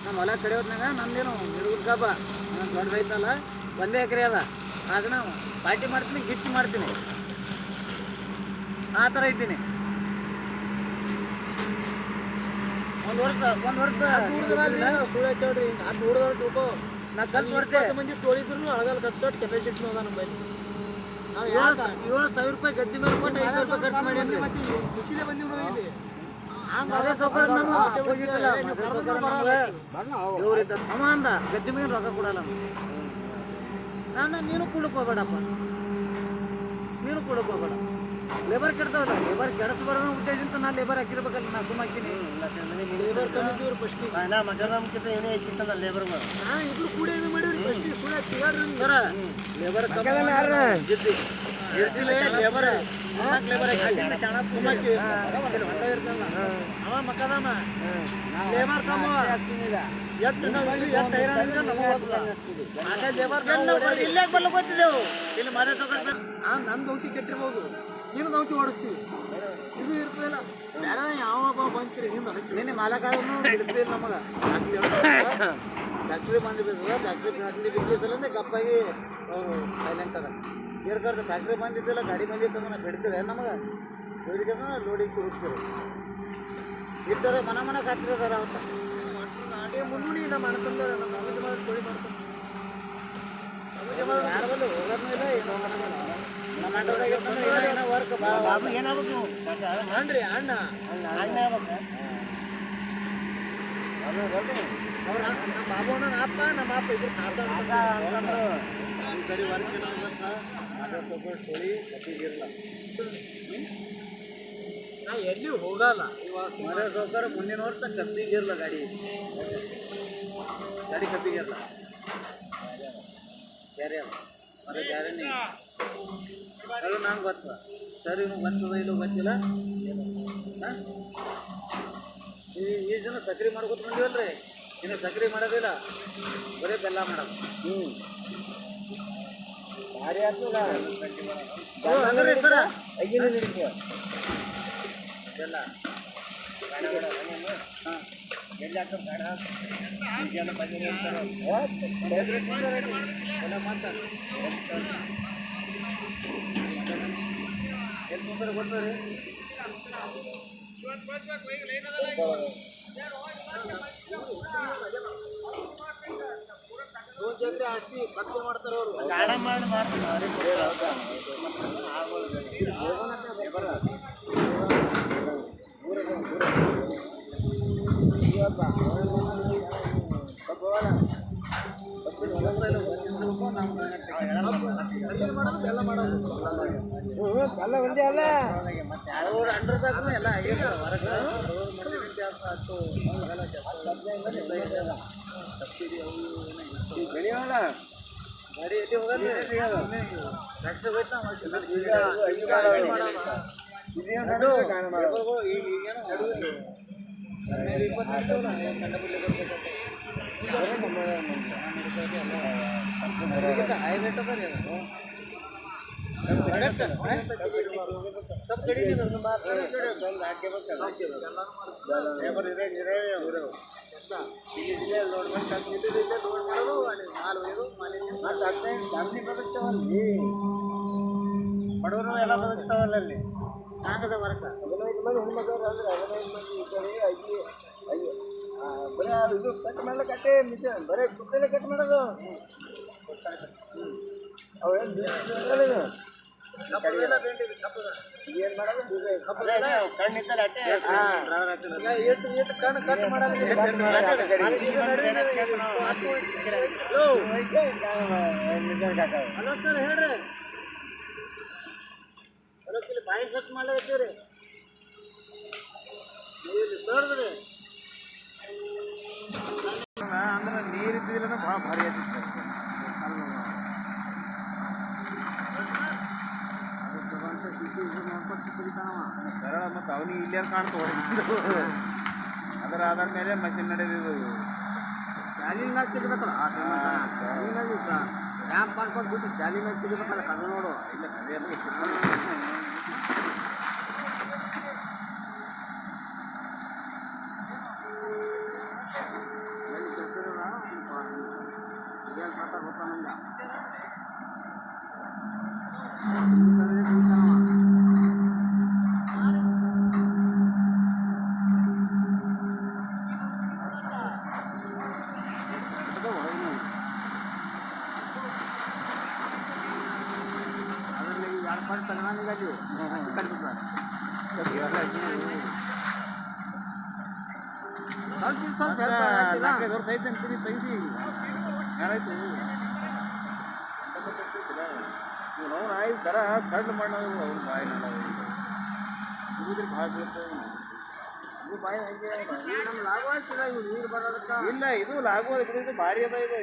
ನಮ್ಮ ಹೊಲ ಕಡಿಯೋದ್ನಾಗ ನಂದೇನು ಮಿರುಗುದ್ ಗಬ್ಬ ನನ್ನ ದೊಡ್ಡ ರೈತಲ್ಲ 1 ಎಕರೆ ಅದ. ಅದನ್ನ ಪಾರ್ಟಿ ಮಾಡ್ತೀನಿ, ಗಿಫ್ಟ್ ಮಾಡ್ತೀನಿ, ಆ ಥರ ಇದ್ದೀನಿ. ಒಂದು ವರ್ಷ ನಾ ಕಲ್ತು ವರ್ಷ ಮಂದಿ ತೋಳಿದ್ರು ಅಳಗಲ್ ಕಟ್ಟೋಟ್ ಕೆಪಾಸಿಟಿ ಅದ ನಮ್ಮ ಬಲ್ಲಿ. ನಾವು 7,000 ರೂಪಾಯಿ ಗದ್ದೆ ಮೇಲೆ ಕೊಟ್ಟು 5,000 ರೂಪಾಯಿ ಖರ್ಚು ಮಾಡಿ ಖುಷಿಲೇ ಬಂದಿವಿ ನಾವು ಇಲ್ಲಿ. ಅದೇ ಸೌಕರ್ಯ ನಮ್ಮ ಅಪೋಸಿಟ್ ಇಲ್ಲ. ಇವ್ರಿದ್ದ ಅವ ಅಂದ ಗದ್ದೆ ಮೇಲೆ ರೊಕ್ಕ ಕೊಡಲ್ಲ ನಾನು. ನೀನು ಕೂಡಕ್ಕೆ ಹೋಗ್ಬೇಡಪ್ಪ, ನೀನು ಕೂಡಕ್ಕೆ ಹೋಗ್ಬೇಡ. ಲೇಬರ್ ಕೆಡ್ತಾವಲ್ಲ, ಲೇಬರ್ ಕೆಡಸ್ ಬರೋ ಉದ್ದೇಶದಿಂದ ನಾನು ಲೇಬರ್ ಹಾಕಿರ್ಬೇಕಲ್ಲ. ನಾ ಸುಮ್ಮ ಹಾಕಿನಿ. ಲೇಬರ್ ಕಮಿಟಿಯವ್ರು ಫಸ್ಟ್ ಮಜಾನಮ್ಕಿಂತ ಏನೇ ಹೆಚ್ಚಿತ್ತಲ್ಲ ಲೇಬರ್ ಇಬ್ರು ಕೂಡ ಏನು ಮಾಡಿರಿ ಫಸ್ಟ್ ಸುಳ್ಳ ತಿಗಾಡ್ರಿ ಸರ. ಲೇಬರ್ ಜಿದ್ದಿ ಇರ್ಸಿಲ್ಲ ಲೇಬರ್ ಲೇಬರ್ ಶಾಣ ತುಂಬಾಕಿ ಅವ ಮಕ್ಕದಮ್ಮ ಲೇಬರ್ ಕಮ್ಮ ಎಷ್ಟು ನಾವು ಎಷ್ಟು ಹೈರಾಣ ಲೇಬರ್ ಇಲ್ಲೇ ಬರ್ಲಿಕ್ಕೆ ಗೊತ್ತಿದ್ದೆವು. ಇಲ್ಲಿ ಮನೆ ತಗೊಂಡು ನನ್ನ ದೌತಿ ಕೆಟ್ಟಿರ್ಬೋದು, ನೀನು ದೌತಿ ಓಡಿಸ್ತೀವಿ. ಇದು ಇರ್ತದಿಲ್ಲ ಬೇರೆ ಯಾವ ಬಂತೀರಿ ಹಿಂದೆ ಹಚ್ಚಿ ನಿನ್ನೆ ಮಾಲಕಾದ್ರೂ ಬಿಡ್ತಿಲ್ಲ ನಮಗೆ. ಫ್ಯಾಕ್ಟ್ರಿ ಬಂದಿದ್ದಲ್ಲ, ಫ್ಯಾಕ್ಟ್ರಿ ಬಿಡ್ತಿಸಲಂದ್ರೆ ಗಪ್ಪಾಗಿ ಅವರು ಸೈಲೆಂಟ್ ಅದ. ಏರ್ಕರ್ದು ಫ್ಯಾಕ್ಟ್ರಿ ಬಂದಿದ್ದಿಲ್ಲ, ಗಾಡಿ ಬಂದಿತ್ತಂದ್ರೆ ನಾವು ಬಿಡ್ತೀರ ನಮಗೆ. ಹೋಗಿದ್ದಂದ್ರೆ ಲೋಡಿಗೆ ಹುಡುಕ್ತೀರಿ. ಇರ್ತಾರೆ ಮನ ಫ್ಯಾಕ್ಟ್ರಿ ಅದಾರ ಅವತ್ತ ಗಾಡಿ ಮುನ್ನುಡಿ ನಮ್ಮ ಅಣ್ತಂದ್ರೆ ನಮ್ಮ ಅಮ್ಮ ಜಮಾದ ಕೋಳಿ ಮಾಡ್ತಾರೆ. ಯಾರು ಬಂದು ಹೋಗೋದ್ಮೇಲೆ ಏನು ನಮ್ಮ ಅಣ್ಣವ್ರಾಗ ವರ್ಕ್ ಬಾಬು ಏನಾಗ್ಬೇಕು ನೀವು ಅಣ್ಣ್ರಿ ಅಣ್ಣ ಅವ್ರ ನಮ್ಮ ಬಾಬು ಅಣ್ಣ ಅಪ್ಪ ನಮ್ಮ ಅಪ್ಪ ಇಬ್ರು ಕಾಸ ಈ ಕಡೆ ವರ್ಕ್ ಏನಾಗುತ್ತೆ ಅದ್ರ ತಗೊಂಡು ತೊಳಿ ಕಟ್ಟಿಗಿರಲ್ಲ. ನಾ ಎಲ್ಲಿ ಹೋಗಲ್ಲ. ಇವಾಗ ಮನೆ ಸೌಕರ್ಯ ಮುಂದಿನ ವರ್ಷ ಕಪ್ಪಿಗಿರಲ್ಲ. ಗಾಡಿ ಕಪ್ಪಿಗಿರಲ್ಲ. ಬೇರೆ ಅಲ್ಲ ಮರ ಬೇರೆನೇ ಅದು ನಂಗೆ ಗೊತ್ತ. ಸರ್ ಇವ್ನು ಗೊತ್ತದ ಇಲ್ಲೋ ಗೊತ್ತಿಲ್ಲ. ಹಾಂ ಈ ಜನ ಸಕ್ರೆ ಮಾಡ್ಕೊತ ಬಂದಿವಲ್ರಿ, ಇನ್ನು ಸಕ್ರೆ ಮಾಡೋದಿಲ್ಲ, ಬರೀ ಬೆಲ್ಲ ಮಾಡೋದು. ಭಾರಿ ಆಗ್ತಲ್ಲ ಹಂಗ್ರಿ ಸರ. ಬೆಲ್ಲ ಹಾಂ ಎಲ್ಲಿ ಹಾಕೋದು ಬೇಡ ಎಲ್ಲ ಮಾತಾಡ ಎಲ್ಲಿ ತೊಂದರೆ ಗೊತ್ತಾರೆ. ಆಸ್ತಿ ಭಕ್ತಿ ಮಾಡ್ತಾರೆ ಅವರು. ಎಲ್ಲ ಮಾಡೋದು ಎಲ್ಲ ಒಂದೇ ಅಲ್ಲ. ಮತ್ತೆ ಅವ್ರು ಅಂಡ್ರದಾಗೂ ಎಲ್ಲ ಆಗಿರ್ತಾರೆ ಹೊರಗೆ ಸಬ್ಸಿಡಿ ಅವು ಬೆಳೆಯೋಲ್ಲ. ಗಾಡಿ ಎಲ್ಲಿ ಹೋಗಲ್ಲ, ಫ್ಯಾಕ್ಟ್ರಿ ಹೋಯ್ತು ಹೈ ರೇಟ್ ಅದ ರೀ ಅದು. सब कड़ी नहीं करना बात है बंद आके बस लेबर इरे इरे ये लोड में काम किते देते लोड मारो आणि माल वेरो मालिक ಆ ಟಾಕ್ಟೆ ಗಾಂಧಿ ಬರುತ್ತವಲ್ಲಿ ಬಡವರು ಎಲ್ಲ ಬರುತ್ತವಲ್ಲಿ ನಾಗದ ವರ್ಕ 15 ಮಂದಿ ಹೆಣ್ಮಕ್ಳು ಅಂದ್ರೆ 15 ಮಂದಿ ಇದ್ದಾರೆ. ಅಯ್ಯೋ ಬರೀ ಇದು ಕಟ್ ಮಾಡಲ್ಲ ಕಟ್ಟೆ ಮಿಜ ಬರೀ ಕುತ್ತಲೆ ಕಟ್ ಮಾಡೋದು ಅವೇನು ಕಪ್ಪದೆಲ್ಲ ಬೇಂಡಿ ಕಪ್ಪದ ಏನು ಮಾಡೋದು ಕಪ್ಪದೆಲ್ಲ ಕಣ್ಣಿತ್ತಲ್ಲ ಅಟ್ಟೆ ಎಷ್ಟು ಕಣ್ಣು ಕಟ್ ಮಾಡೋದು ಅಲ್ಲ ಸರ್ ಹೇಳ್ರಿ ಅದಕ್ಕೆ ಬಾಯಿ ಖರ್ಚು ಮಾಡತ್ತೀರಿ ನೀರು ತೋರಿದ್ರಿ ಅಂದ್ರೆ ನೀರು ಇದ್ದಿಲ್ಲ ಭಾಳ ಭಾರಿ ಆಗ್ತಿತ್ತು. ಸರಳ ಮತ್ತು ಅವನಿಗೆ ಇಲ್ಲೇ ಕಾಣ್ತು ಹೊಡೆದು ಅದರ ಆಧಾರ ಮೇಲೆ ಮಷಿನ್ ನಡೆದಿದ್ದು ಜಾಲಿನ ಮ್ಯಾಚ್ ತೆಗಿಬೇಕಲ್ಲ ಆ ಜಾಲಿನಾಗ ರ್ಯಾಂಪ್ ಮಾಡ್ಕೊಂಡು ಬಿಟ್ಟು ಜಾಲಿ ಮ್ಯಾಚ್ ತೆಗಿಬೇಕಲ್ಲ ಕಣ್ಣು ನೋಡು ಇಲ್ಲ ಕಲಿಯಲ್ಲಿ ಸ್ವಲ್ಪ ನಾಲ್ಕೈದು ವರ್ಷ ಐತೆ ಅಂತೀನಿ ತೆಗಿಸಿ ಯಾರಾಯ್ತು ನಾವು ಆಯ್ತು ದರ ಸಣ್ಣ ಮಾಡೋದು ಅವ್ರು ಬಾಯಿ ಭಾಳ ಬೀಳ್ತದೆ ಇದು ಬಾಯಿ ಹಂಗೆ ನಮ್ಗೆ ಲಾಭ ಆಗ್ತಿಲ್ಲ ಇವು ನೀರು ಬರೋದಕ್ಕೆ ಇಲ್ಲ ಇದು ಲಾಗೋದು ಭಾರಿ ಅದ ಇದು